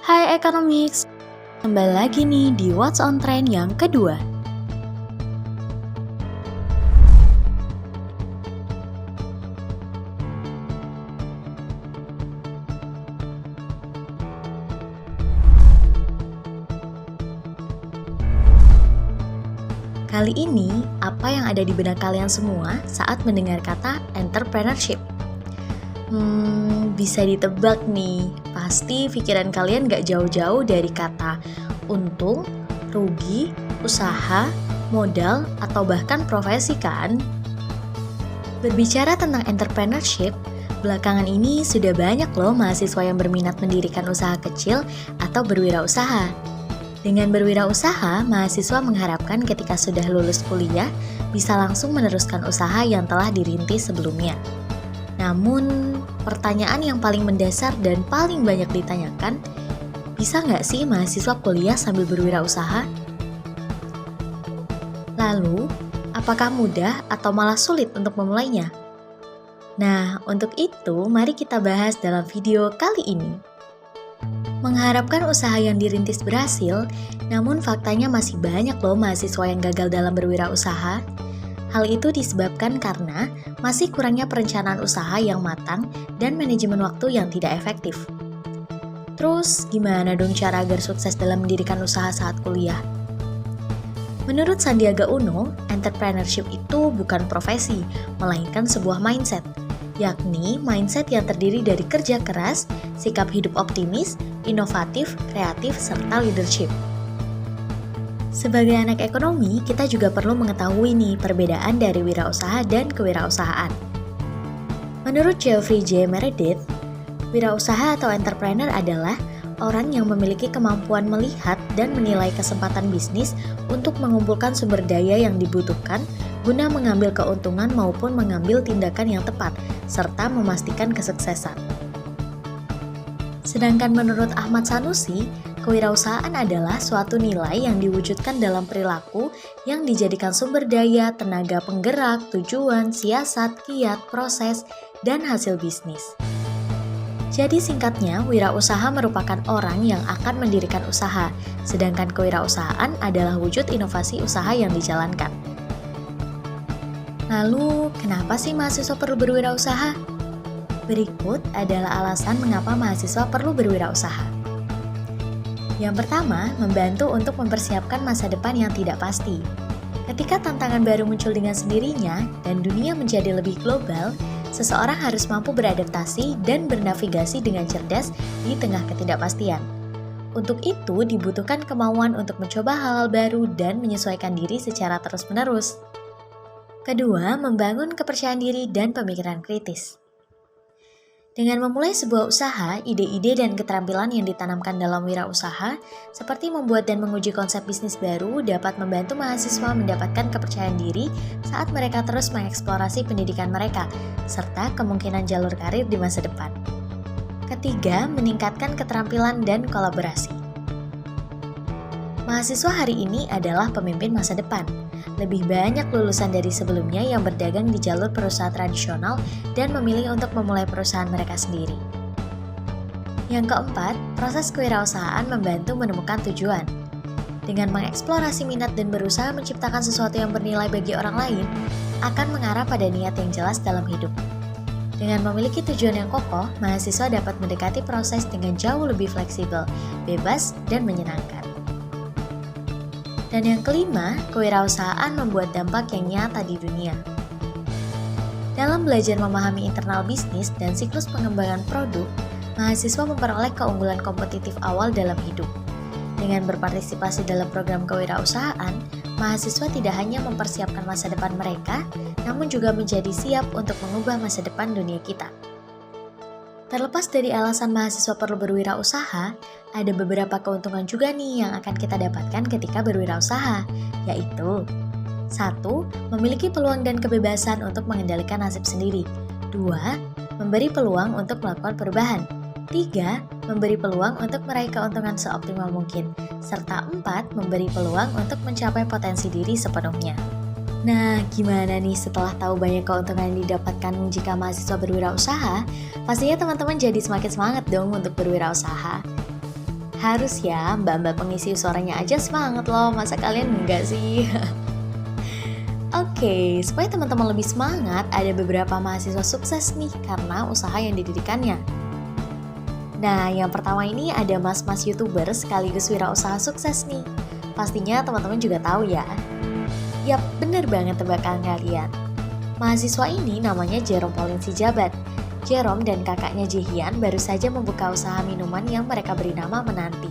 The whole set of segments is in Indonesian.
Hai Economics, kembali lagi nih di What's on Trend yang kedua. Kali ini, apa yang ada di benak kalian semua saat mendengar kata entrepreneurship? Bisa ditebak nih, pasti pikiran kalian gak jauh-jauh dari kata untung, rugi, usaha, modal, atau bahkan profesi kan? Berbicara tentang entrepreneurship, belakangan ini sudah banyak loh mahasiswa yang berminat mendirikan usaha kecil atau berwirausaha. Dengan berwirausaha, mahasiswa mengharapkan ketika sudah lulus kuliah, bisa langsung meneruskan usaha yang telah dirintis sebelumnya. Namun, pertanyaan yang paling mendasar dan paling banyak ditanyakan, bisa nggak sih mahasiswa kuliah sambil berwirausaha? Lalu, apakah mudah atau malah sulit untuk memulainya? Nah, untuk itu, mari kita bahas dalam video kali ini. Mengharapkan usaha yang dirintis berhasil, namun faktanya masih banyak loh mahasiswa yang gagal dalam berwirausaha. Hal itu disebabkan karena masih kurangnya perencanaan usaha yang matang dan manajemen waktu yang tidak efektif. Terus, gimana dong cara agar sukses dalam mendirikan usaha saat kuliah? Menurut Sandiaga Uno, entrepreneurship itu bukan profesi, melainkan sebuah mindset, yakni mindset yang terdiri dari kerja keras, sikap hidup optimis, inovatif, kreatif, serta leadership. Sebagai anak ekonomi, kita juga perlu mengetahui nih perbedaan dari wirausaha dan kewirausahaan. Menurut Geoffrey J. Meredith, wirausaha atau entrepreneur adalah orang yang memiliki kemampuan melihat dan menilai kesempatan bisnis untuk mengumpulkan sumber daya yang dibutuhkan guna mengambil keuntungan maupun mengambil tindakan yang tepat, serta memastikan kesuksesan. Sedangkan menurut Ahmad Sanusi, kewirausahaan adalah suatu nilai yang diwujudkan dalam perilaku yang dijadikan sumber daya, tenaga penggerak, tujuan, siasat, kiat, proses, dan hasil bisnis. Jadi singkatnya, wirausaha merupakan orang yang akan mendirikan usaha, sedangkan kewirausahaan adalah wujud inovasi usaha yang dijalankan. Lalu, kenapa sih mahasiswa perlu berwirausaha? Berikut adalah alasan mengapa mahasiswa perlu berwirausaha. Yang pertama, membantu untuk mempersiapkan masa depan yang tidak pasti. Ketika tantangan baru muncul dengan sendirinya dan dunia menjadi lebih global, seseorang harus mampu beradaptasi dan bernavigasi dengan cerdas di tengah ketidakpastian. Untuk itu, dibutuhkan kemauan untuk mencoba hal-hal baru dan menyesuaikan diri secara terus-menerus. Kedua, membangun kepercayaan diri dan pemikiran kritis. Dengan memulai sebuah usaha, ide-ide dan keterampilan yang ditanamkan dalam wirausaha, seperti membuat dan menguji konsep bisnis baru, dapat membantu mahasiswa mendapatkan kepercayaan diri saat mereka terus mengeksplorasi pendidikan mereka, serta kemungkinan jalur karir di masa depan. Ketiga, meningkatkan keterampilan dan kolaborasi. Mahasiswa hari ini adalah pemimpin masa depan. Lebih banyak lulusan dari sebelumnya yang berdagang di jalur perusahaan tradisional dan memilih untuk memulai perusahaan mereka sendiri. Yang keempat, proses kewirausahaan membantu menemukan tujuan. Dengan mengeksplorasi minat dan berusaha menciptakan sesuatu yang bernilai bagi orang lain, akan mengarah pada niat yang jelas dalam hidup. Dengan memiliki tujuan yang kokoh, mahasiswa dapat mendekati proses dengan jauh lebih fleksibel, bebas, dan menyenangkan. Dan yang kelima, kewirausahaan membuat dampak yang nyata di dunia. Dalam belajar memahami internal bisnis dan siklus pengembangan produk, mahasiswa memperoleh keunggulan kompetitif awal dalam hidup. Dengan berpartisipasi dalam program kewirausahaan, mahasiswa tidak hanya mempersiapkan masa depan mereka, namun juga menjadi siap untuk mengubah masa depan dunia kita. Terlepas dari alasan mahasiswa perlu berwirausaha, ada beberapa keuntungan juga nih yang akan kita dapatkan ketika berwirausaha, yaitu 1. Memiliki peluang dan kebebasan untuk mengendalikan nasib sendiri. 2. Memberi peluang untuk melakukan perubahan. 3. Memberi peluang untuk meraih keuntungan seoptimal mungkin. Serta 4. Memberi peluang untuk mencapai potensi diri sepenuhnya. Nah, gimana nih setelah tahu banyak keuntungan yang didapatkan jika mahasiswa berwirausaha? Pastinya teman-teman jadi semakin semangat dong untuk berwirausaha. Harus ya, mbak-mbak pengisi suaranya aja semangat loh, masa kalian enggak sih? Oke, supaya teman-teman lebih semangat, ada beberapa mahasiswa sukses nih karena usaha yang didirikannya. Nah, yang pertama ini ada mas-mas YouTuber sekaligus wirausaha sukses nih. Pastinya teman-teman juga tahu ya. Yap, bener banget tebakan kalian. Mahasiswa ini namanya Jerome Pauline Sijabat. Jerome dan kakaknya Jihyun baru saja membuka usaha minuman yang mereka beri nama Menanti.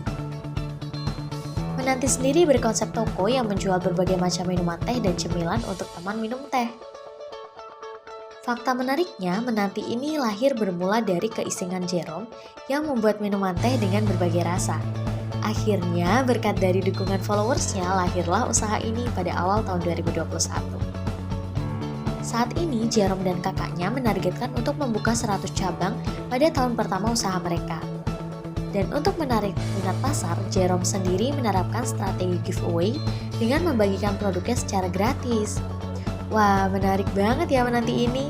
Menanti sendiri berkonsep toko yang menjual berbagai macam minuman teh dan cemilan untuk teman minum teh. Fakta menariknya, Menanti ini lahir bermula dari keisengan Jerome yang membuat minuman teh dengan berbagai rasa. Akhirnya, berkat dari dukungan followersnya, lahirlah usaha ini pada awal tahun 2021. Saat ini, Jerome dan kakaknya menargetkan untuk membuka 100 cabang pada tahun pertama usaha mereka. Dan untuk menarik minat pasar, Jerome sendiri menerapkan strategi giveaway dengan membagikan produknya secara gratis. Wah, menarik banget ya Menanti ini.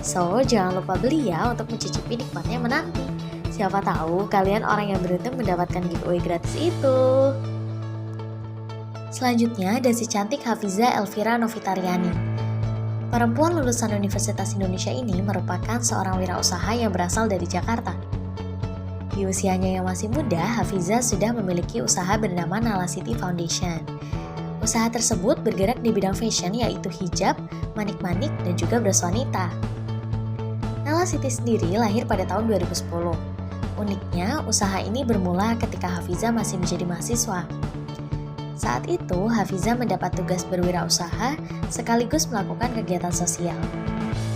So, jangan lupa beli ya untuk mencicipi nikmatnya Menanti. Siapa tahu kalian orang yang beruntung mendapatkan giveaway gratis itu. Selanjutnya ada si cantik Hafiza Elvira Novitariani. Perempuan lulusan Universitas Indonesia ini merupakan seorang wirausaha yang berasal dari Jakarta. Di usianya yang masih muda, Hafiza sudah memiliki usaha bernama Nala City Foundation. Usaha tersebut bergerak di bidang fashion yaitu hijab, manik-manik, dan juga bros wanita. Nala City sendiri lahir pada tahun 2010. Uniknya, usaha ini bermula ketika Hafiza masih menjadi mahasiswa. Saat itu, Hafiza mendapat tugas berwirausaha sekaligus melakukan kegiatan sosial.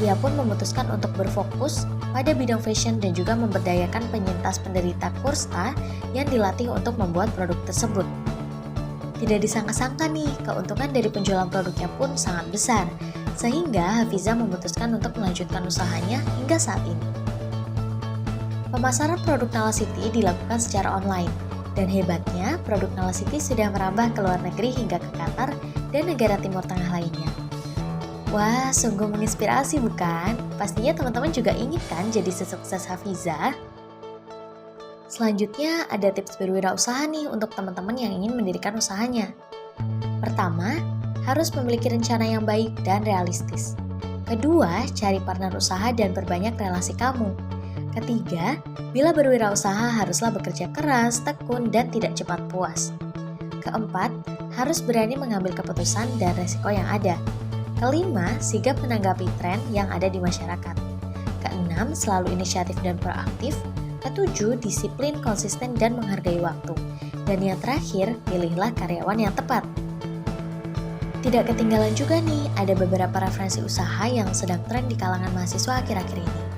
Ia pun memutuskan untuk berfokus pada bidang fashion dan juga memberdayakan penyintas penderita kusta yang dilatih untuk membuat produk tersebut. Tidak disangka-sangka nih, keuntungan dari penjualan produknya pun sangat besar, sehingga Hafiza memutuskan untuk melanjutkan usahanya hingga saat ini. Pemasaran produk Nala City dilakukan secara online, dan hebatnya produk Nala City sudah merambah ke luar negeri hingga ke Qatar dan negara Timur Tengah lainnya. Wah, sungguh menginspirasi bukan? Pastinya teman-teman juga ingin kan jadi sesukses Hafiza? Selanjutnya ada tips berwirausaha nih untuk teman-teman yang ingin mendirikan usahanya. Pertama, harus memiliki rencana yang baik dan realistis. Kedua, cari partner usaha dan perbanyak relasi kamu. Ketiga, bila berwirausaha haruslah bekerja keras, tekun, dan tidak cepat puas. Keempat, harus berani mengambil keputusan dan resiko yang ada. Kelima, sigap menanggapi tren yang ada di masyarakat. Keenam, selalu inisiatif dan proaktif. Ketujuh, disiplin, konsisten, dan menghargai waktu. Dan yang terakhir, pilihlah karyawan yang tepat. Tidak ketinggalan juga nih, ada beberapa referensi usaha yang sedang tren di kalangan mahasiswa akhir-akhir ini.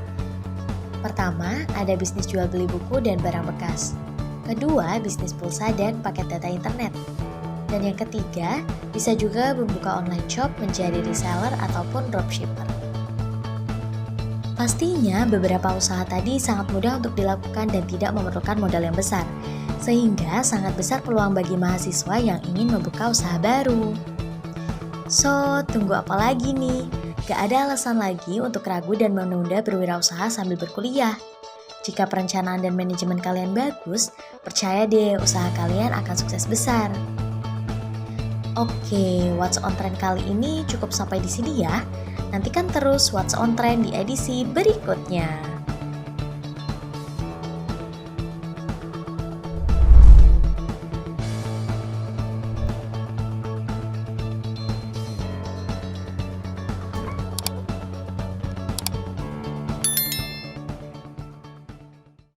Pertama, ada bisnis jual beli buku dan barang bekas. Kedua, bisnis pulsa dan paket data internet. Dan yang ketiga, bisa juga membuka online shop menjadi reseller ataupun dropshipper. Pastinya beberapa usaha tadi sangat mudah untuk dilakukan dan tidak memerlukan modal yang besar, sehingga sangat besar peluang bagi mahasiswa yang ingin membuka usaha baru. So, tunggu apa lagi nih? Gak ada alasan lagi untuk ragu dan menunda berwirausaha sambil berkuliah. Jika perencanaan dan manajemen kalian bagus, percaya deh usaha kalian akan sukses besar. Oke, What's on Trend kali ini cukup sampai di sini ya. Nantikan terus What's on Trend di edisi berikutnya.